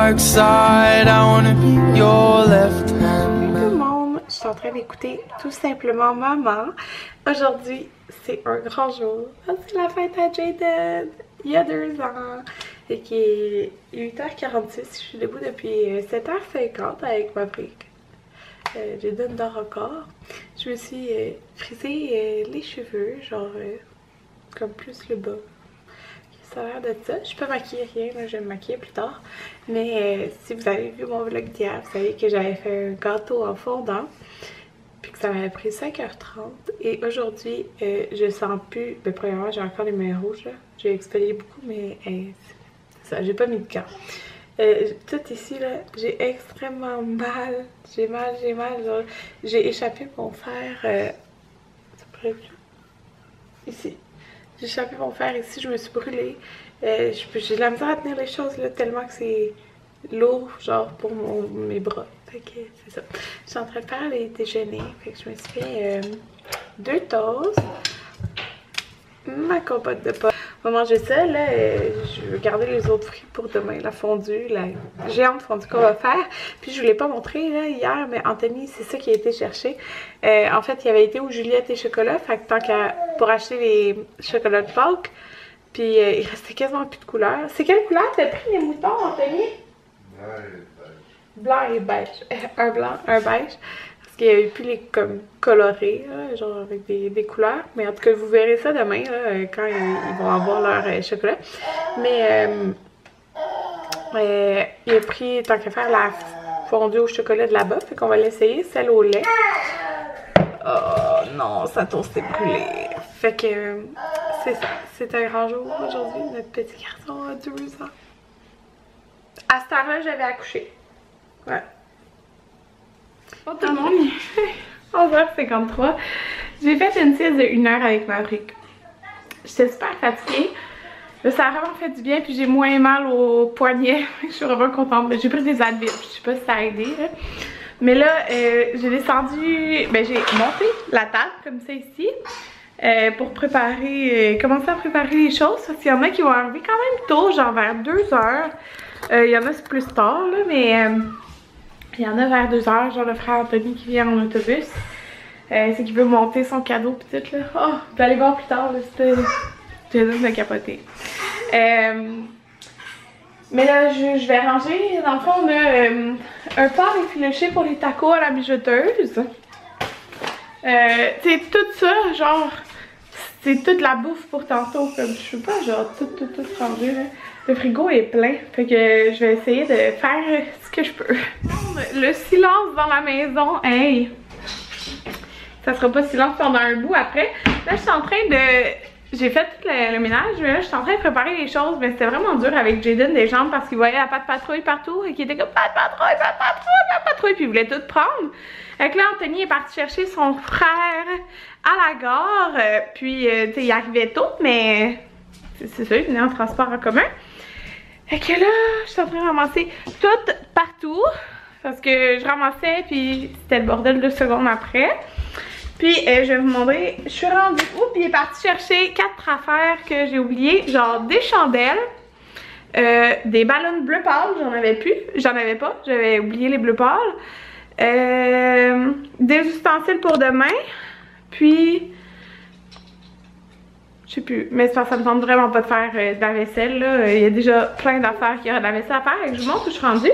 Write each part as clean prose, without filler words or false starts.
dark side. I wanna be your left hand. Tout le monde, je suis en train d'écouter tout simplement maman. Aujourd'hui, c'est un grand jour. C'est la fête à Jaden. Il y a 2 ans. Et qui est 8h46. Je suis debout depuis 7h50 avec ma brique. Jaden dort encore. Je me suis frisé les cheveux, genre comme plus le bas. Ça a l'air de ça. Je suis pas maquillée rien, là, je vais me maquiller plus tard. Mais si vous avez vu mon vlog d'hier, vous savez que j'avais fait un gâteau en fondant. Puis que ça m'avait pris 5h30. Et aujourd'hui, je sens plus. Ben, premièrement, j'ai encore les mains rouges. J'ai expellé beaucoup, mais c'est ça, j'ai pas mis de gants. Tout ici, là, j'ai extrêmement mal. J'ai mal. J'ai échappé mon fer. C'est près ici. J'ai échappé mon fer ici, je me suis brûlée. J'ai de la misère à tenir les choses là, tellement que c'est lourd, genre pour mes bras. Fait que c'est ça. Je suis en train de faire les déjeuners. Fait que je me suis fait 2 toasts. Ma compote de pommes. On va manger ça, là. Je vais garder les autres fruits pour demain. La fondue, la géante fondue qu'on va faire. Puis je vous l'ai pas montré là, hier, mais Anthony, c'est ça qui a été cherché. En fait, il avait été où Juliette et chocolat. Fait que tant qu'à pour acheter les chocolats de Pâques. Puis il restait quasiment plus de couleurs. C'est quelle couleur t'as pris les moutons, Anthony? Blanc et beige. Un blanc, un beige. Il n'y avait plus les comme colorés, là, genre avec des couleurs. Mais en tout cas, vous verrez ça demain, là, quand ils vont avoir leur chocolat. Mais il a pris, tant qu'à faire, la fondue au chocolat de là-bas. Fait qu'on va l'essayer, celle au lait. Oh non, sa toast s'est brûlée. Fait que c'est ça. C'est un grand jour aujourd'hui. Notre petit garçon a 2 ans. À cette heure-là, j'avais accouché. Ouais. Oh, tout le monde, 11h53. J'ai fait une sieste de 1 heure avec ma brique. J'étais super fatiguée. Là, ça a vraiment fait du bien, puis j'ai moins mal au poignet. Je suis vraiment contente. J'ai pris des Advil, je sais pas si ça a aidé. Là. Mais là, j'ai descendu, ben j'ai monté la table comme ça ici. Pour préparer, commencer à préparer les choses. Parce qu'il y en a qui vont arriver quand même tôt, genre vers 2h. Il y en a c'est plus tard, là, mais... il y en a vers 2h, genre le frère Anthony qui vient en autobus. C'est qu'il veut monter son cadeau pis tout là. Oh, je vais aller voir plus tard, là, c'était... J'ai donné de capoter. Mais là, je vais ranger. Dans le fond, on a un porc effiloché pour les tacos à la mijoteuse. C'est tout ça, genre... C'est toute la bouffe pour tantôt, comme je sais pas, genre tout ranger là. Le frigo est plein, fait que je vais essayer de faire ce que je peux. Le silence dans la maison, hey! Ça sera pas silence pendant un bout après. Là, je suis en train de... J'ai fait tout le ménage, mais là, je suis en train de préparer les choses, mais c'était vraiment dur avec Jaden des jambes parce qu'il voyait la patte patrouille partout et qu'il était comme patte patrouille, puis il voulait tout prendre. Fait que là, Anthony est parti chercher son frère à la gare, puis tu sais, il arrivait tôt, mais c'est ça, il venait en transport en commun. Fait que là, je suis en train de ramasser tout partout, parce que je ramassais, puis c'était le bordel 2 secondes après. Puis je vais vous montrer, je suis rendue où, puis il est parti chercher 4 affaires que j'ai oubliées, genre des chandelles, des ballons bleu pâle, j'en avais pas, j'avais oublié les bleus pâles. Des ustensiles pour demain, puis je sais plus, mais ça me tente vraiment pas de faire de la vaisselle là. Il y a déjà plein d'affaires qui auraient de la vaisselle à faire et je vous montre où je suis rendue.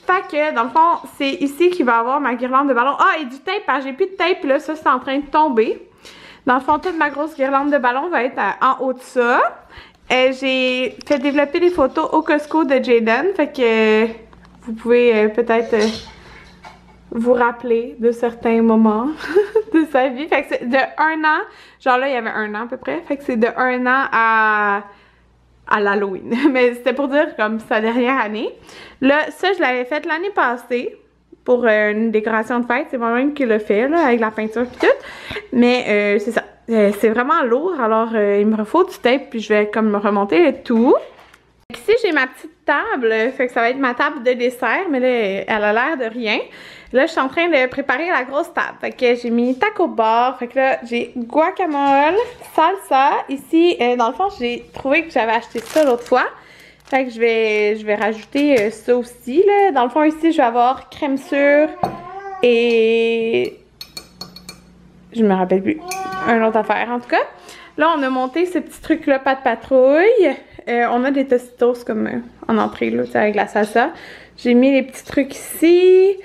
Fait que dans le fond, c'est ici qu'il va y avoir ma guirlande de ballons. Ah, et du tape, parce que j'ai plus de tape là, ça c'est en train de tomber. Dans le fond, toute ma grosse guirlande de ballons va être en haut de ça. J'ai fait développer des photos au Costco de Jaden, fait que vous pouvez peut-être vous rappeler de certains moments de sa vie. Fait que c'est de 1 an, genre là il y avait 1 an à peu près, fait que c'est de 1 an à l'Halloween. Mais c'était pour dire comme sa dernière année. Là, ça je l'avais fait l'année passée pour une décoration de fête. C'est moi-même qui l'a fait là, avec la peinture et tout. Mais c'est ça. C'est vraiment lourd, alors il me faut du tape puis je vais comme remonter le tout. Ici j'ai ma petite table, fait que ça va être ma table de dessert, mais là elle a l'air de rien. Là je suis en train de préparer la grosse table, fait que j'ai mis taco bar, fait que là j'ai guacamole, salsa. Ici dans le fond j'ai trouvé que j'avais acheté ça l'autre fois, Fait que je vais rajouter ça aussi, là. Dans le fond, ici, je vais avoir crème sûre et... je me rappelle plus. Une autre affaire, en tout cas. Là, on a monté ce petit truc-là, pâte patrouille. On a des tostitos comme en entrée, là, avec la salsa. J'ai mis les petits trucs ici.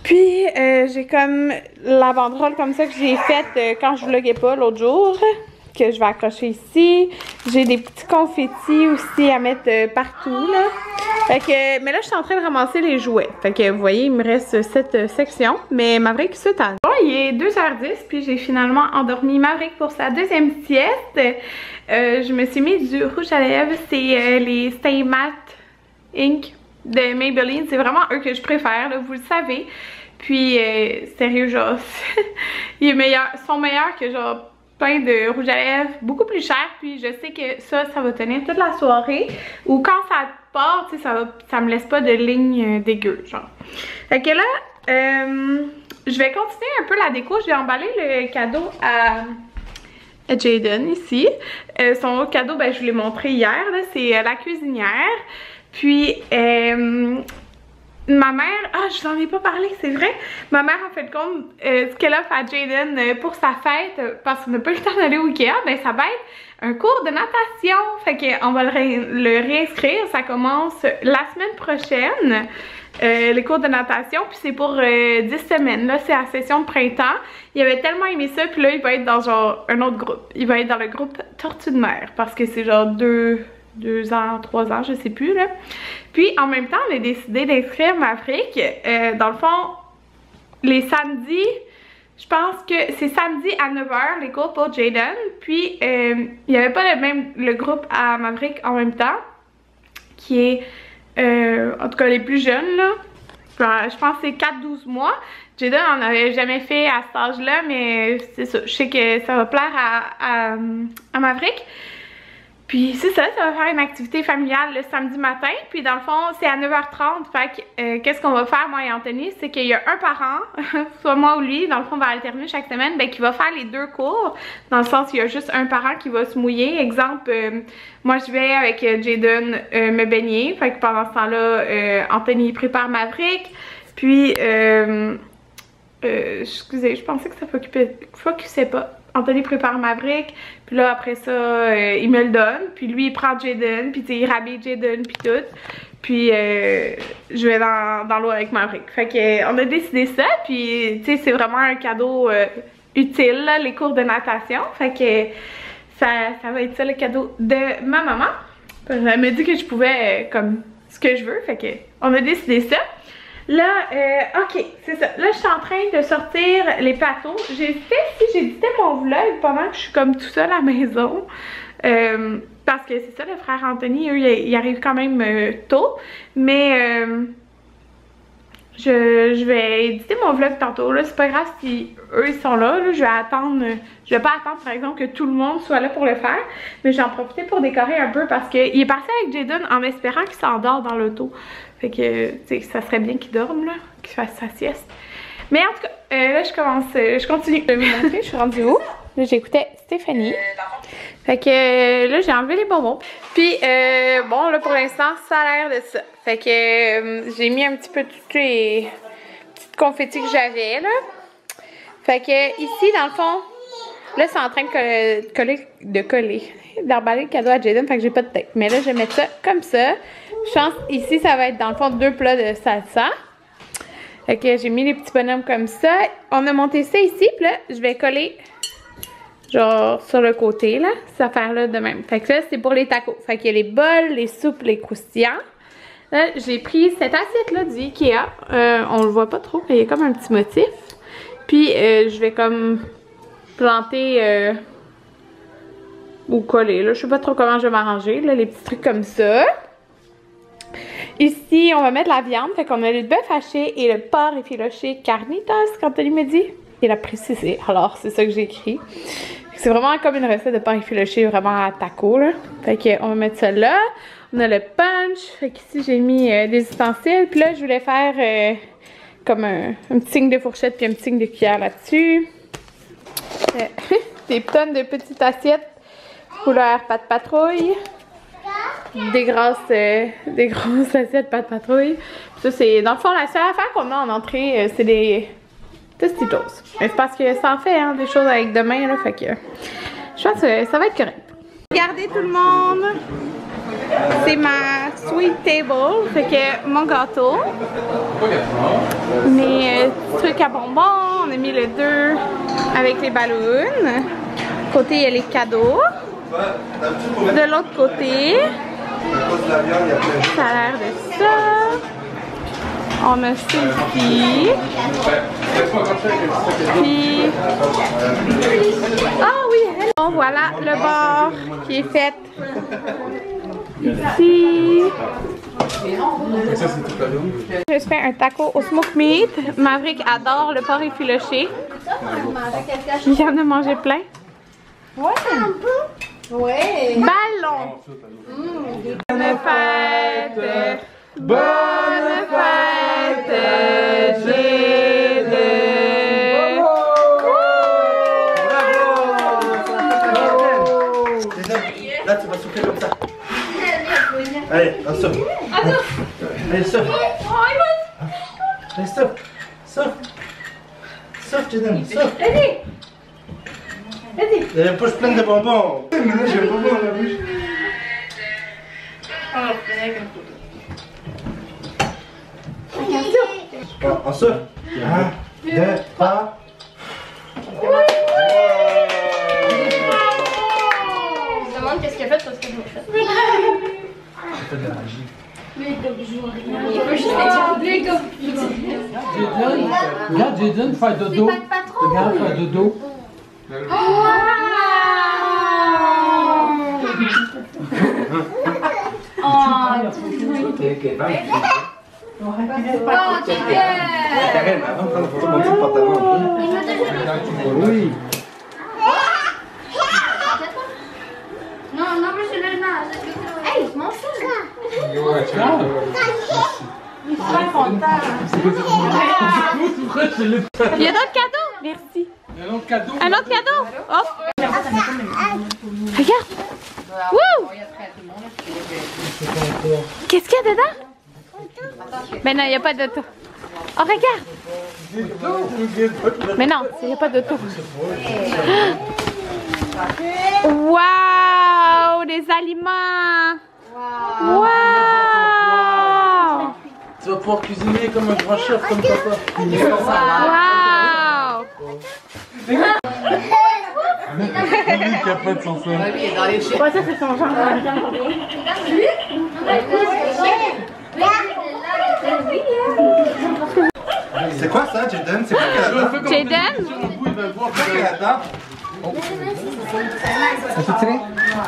Puis, j'ai comme la banderole comme ça que j'ai faite quand je vloguais pas l'autre jour, que je vais accrocher ici. J'ai des petits confettis aussi à mettre partout, là. Fait que, mais là, je suis en train de ramasser les jouets. Fait que, vous voyez, il me reste cette section. Mais Maverick se tanne. Bon, il est 2h10, puis j'ai finalement endormi Maverick pour sa deuxième sieste. Je me suis mis du rouge à lèvres. C'est les Stay Matte Ink de Maybelline. C'est vraiment eux que je préfère, là, vous le savez. Puis, sérieux, genre, ils sont meilleurs que, genre, plein de rouge à lèvres, beaucoup plus cher. Puis, je sais que ça va tenir toute la soirée. Ou quand ça part, tu sais, ça me laisse pas de ligne dégueu, genre. Fait que là, je vais continuer un peu la déco. Je vais emballer le cadeau à Jaden ici. Son autre cadeau, ben, je vous l'ai montré hier, là, c'est la cuisinière. Puis, ma mère, je vous en ai pas parlé, c'est vrai. Ma mère, en fait, compte, ce qu'elle offre à Jaden pour sa fête, parce qu'on n'a pas eu le temps d'aller au Ikea, ben ça va être un cours de natation. Fait qu'on va le réinscrire. Ça commence la semaine prochaine, les cours de natation. Puis c'est pour 10 semaines. Là, c'est la session de printemps. Il avait tellement aimé ça. Puis là, il va être dans genre un autre groupe. Il va être dans le groupe Tortue de mer. Parce que c'est genre 2 ans, 3 ans, je sais plus, là. Puis, en même temps, on a décidé d'inscrire Maverick. Dans le fond, les samedis, je pense que c'est samedi à 9h, les cours pour Jaden. Puis, il n'y avait pas le groupe à Maverick en même temps, qui est, en tout cas, les plus jeunes, là. Je pense que c'est 4-12 mois. Jaden on n'avait jamais fait à cet âge-là, mais c'est ça. Je sais que ça va plaire à Maverick. Puis c'est ça, ça va faire une activité familiale le samedi matin. Puis dans le fond, c'est à 9h30. Fait que qu'est-ce qu'on va faire, moi et Anthony, c'est qu'il y a un parent, soit moi ou lui, dans le fond, on va alterner chaque semaine, ben qui va faire les 2 cours. Dans le sens, il y a juste un parent qui va se mouiller. Exemple, moi je vais avec Jaden me baigner. Fait que pendant ce temps-là, Anthony prépare Maverick. Puis, excusez, je pensais que ça focusait pas. Anthony prépare Maverick, puis là après ça, il me le donne, puis lui il prend Jaden, puis il rhabille Jaden, puis tout. Puis je vais dans l'eau avec Maverick. Fait que on a décidé ça, puis tu sais c'est vraiment un cadeau utile, là, les cours de natation. Fait que ça va être ça le cadeau de ma maman. Elle m'a dit que je pouvais comme ce que je veux, fait que on a décidé ça. Là, ok, c'est ça. Là, je suis en train de sortir les plateaux. J'éditais mon vlog pendant que je suis comme tout seul à la maison. Parce que c'est ça, le frère Anthony, eux, ils arrivent quand même tôt. Mais je vais éditer mon vlog tantôt. Là, c'est pas grave si eux, ils sont là. Je vais attendre. Je vais pas attendre, par exemple, que tout le monde soit là pour le faire. Mais je vais en profiter pour décorer un peu parce qu'il est parti avec Jaden en espérant qu'il s'endort dans l'auto. Fait que, tu sais, ça serait bien qu'il dorme, là, qu'il fasse sa sieste. Mais en tout cas, là, je continue. Je vais vous montrer, je suis rendue où? Là, j'écoutais Stéphanie. Fait que, là, j'ai enlevé les bonbons. Puis, bon, là, pour l'instant, ça a l'air de ça. Fait que, j'ai mis un petit peu toutes les petites confettis que j'avais, là. Fait que, ici, dans le fond, là, c'est en train de coller, d'emballer le cadeau à Jaden, fait que j'ai pas de tête. Mais là, je vais mettre ça comme ça. Je pense ici, ça va être dans le fond 2 plats de salsa. Fait que j'ai mis les petits bonhommes comme ça. On a monté ça ici, puis là, je vais coller genre sur le côté, là, cette affaire-là de même. Fait que ça, c'est pour les tacos. Fait qu'il y a les bols, les soupes, les croustillants. Là, j'ai pris cette assiette-là du Ikea. On le voit pas trop, mais il y a comme un petit motif. Puis, je vais comme planter ou coller, là. Je sais pas trop comment je vais m'arranger, là, les petits trucs comme ça. Ici, on va mettre la viande. Fait qu'on a le bœuf haché et le porc effiloché carnitas, quand Anthony me dit. Il a précisé. Alors, c'est ça que j'ai écrit. C'est vraiment comme une recette de porc effiloché, vraiment à taco, là. Fait qu'on va mettre ça là. On a le punch. Fait qu'ici, j'ai mis des ustensiles. Puis là, je voulais faire comme un petit signe de fourchette puis un petit signe de cuillère là-dessus. Des tonnes de petites assiettes couleur pâte patrouille. des grosses assiettes pâte patrouille. Ça, c'est dans le fond la seule affaire qu'on a en entrée, c'est des Tostitos. Mais c'est parce que ça en fait hein, des choses avec de main là, fait que je pense que ça va être correct. Regardez tout le monde, c'est ma sweet table, fait que mon gâteau, mes trucs à bonbons, on a mis le 2 avec les ballons. Côté il y a les cadeaux. De l'autre côté, ça a l'air de ça. On a celle-ci. Puis... ah oui! Bon, voilà le bar qui est fait ici. Je fais un taco au smoke meat. Maverick adore le porc effiloché. Il en a mangé plein. Ouais. Ouais. Ballon. Bonne fête. Bonne fête, Jayden. Là, tu vas souffler comme ça. Allez, on souffle. Allez, souffle. Allez, souffle. Souffle. Souffle, Jayden, souffle. Il y a une poche pleine de bonbons. Maintenant, j'ai un bonbon dans la bouche. On souffle. 1, 2, 3. Je me demande qu'est-ce qu'il a fait parce que je me fais. C'est de la magie. Regarde Jayden faire dodo. Regarde faire dodo. Karen, avant de prendre la photo, montre le pantalon. Oui. Non, non, mais c'est le nain. Hey, mon fou. Il y a d'autres cadeaux? Merci. Un autre cadeau. Un autre cadeau? Oh! Regarde! Wouh! Qu'est-ce qu'il y a dedans? Mais non, il n'y a pas d'auto. Oh, regarde! Mais non, il n'y a pas d'auto. Waouh! Des aliments! Waouh! Tu vas pouvoir cuisiner comme un grand chef, comme papa. Waouh! Il capote son son. Ouais, ça c'est son genre. C'est quoi ça, Jayden? C'est quoi qu'elle a dedans? Jayden? C'est quoi qu'elle a dedans?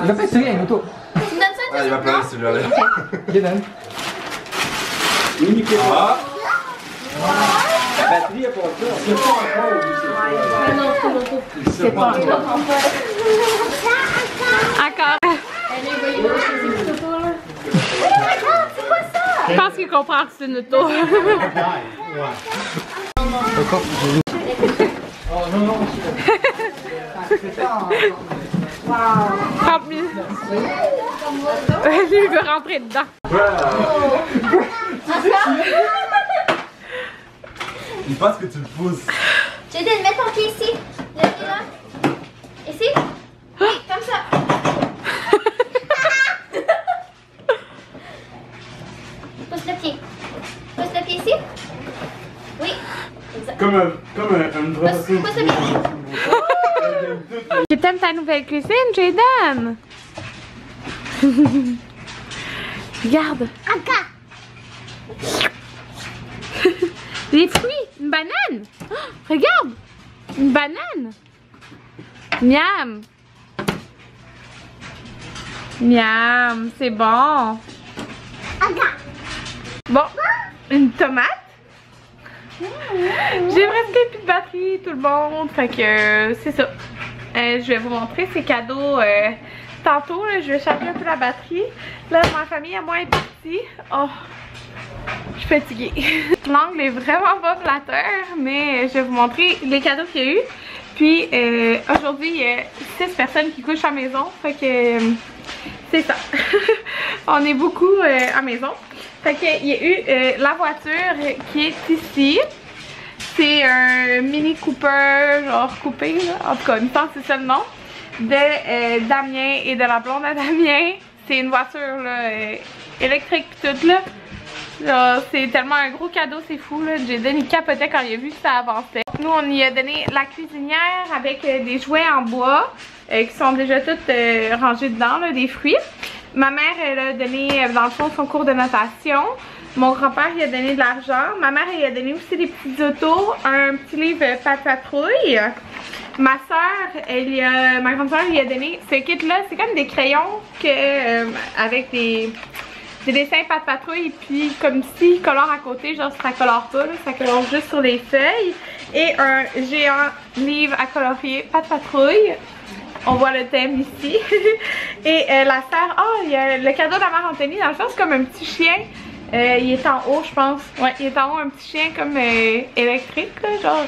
Il a fait celui avec l'auto. Ah, il va pleurer celui-là. Jayden. Ah! La batterie est pour ça. C'est pas encore. Je pense qu'il comprend que c'est une auto. Oh non, non. 30 000. Lui, il veut rentrer dedans. Il pense que tu le pousses. Jayden, mets ton pied ici. Le pied là. Ici. Oui, comme ça. Pousse le pied. Pousse le pied ici. Oui. Exact. Comme un vrai. Pousse le pied. Tu t'aimes ta nouvelle cuisine, Jayden? Regarde. Des fruits, une banane. Oh, regarde, une banane. Miam. Miam, c'est bon. Bon, une tomate. J'ai presque plus de batterie, tout le monde. Fait que c'est ça. Je vais vous montrer ces cadeaux tantôt. Là, je vais charger un peu la batterie. Là, ma famille à moi est partie. Oh, je suis fatiguée. L'angle est vraiment pas flatteur, mais je vais vous montrer les cadeaux qu'il y a eu. Puis aujourd'hui, il y a 6 personnes qui couchent à la maison. Fait que c'est ça. On est beaucoup à maison. Fait qu'il y a eu la voiture qui est ici. C'est un Mini Cooper, genre coupé, là. En tout cas, il me semble que c'est ça le nom. De Damien et de la blonde à Damien. C'est une voiture là, électrique pis tout là. C'est tellement un gros cadeau, c'est fou là. Jaden il capotait quand il a vu que ça avançait. Nous on y a donné la cuisinière avec des jouets en bois qui sont déjà toutes rangés dedans, là, des fruits. Ma mère elle a donné dans le fond son cours de natation. Mon grand-père il a donné de l'argent. Ma mère elle a donné aussi des petites autos, un petit livre Patrouille. Ma soeur, ma grande soeur lui a donné ce kit là, c'est comme des crayons avec des dessins Patrouille puis comme si colore à côté, genre ça colore pas, là, ça colore juste sur les feuilles. Et un géant livre à colorier Patrouille. On voit le thème ici. Et la sœur, il y a le cadeau de la mère Anthony, dans le fond c'est comme un petit chien. Il est en haut je pense. Ouais, il est en haut un petit chien comme électrique là, genre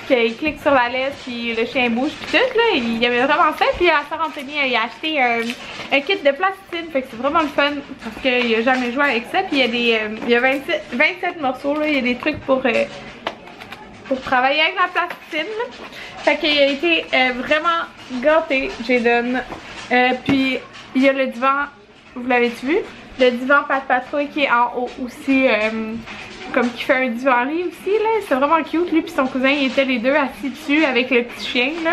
qu'il clique sur la lettre puis le chien bouge puis tout là, il y avait vraiment fait. Puis la sœur Anthony elle a acheté un kit de plasticine, fait que c'est vraiment le fun parce qu'il a jamais joué avec ça. Puis il y a 27 morceaux là, il y a des trucs pour travailler avec la plasticine. Fait qu'il a été vraiment gâté, Jaden. Puis il y a le divan, vous l'avez-tu vu? Le divan Patrouille qui est en haut aussi, comme qui fait un divan-lit aussi là. C'est vraiment cute, lui puis son cousin ils étaient les deux assis dessus avec le petit chien là.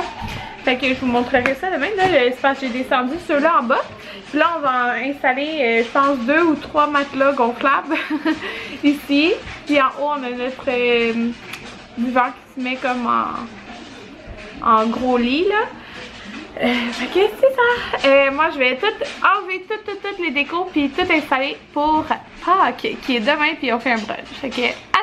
Fait que je vous montrerai ça demain là. L'espace, j'ai descendu ceux-là en bas. Puis là on va installer je pense 2 ou 3 matelas gonflables ici. Puis en haut on a notre divan qui se met comme en gros lit là. Fait que c'est ça. Moi je vais tout enlever toutes les décos puis tout installer pour Pâques qui est demain puis on fait un brunch. Fait que à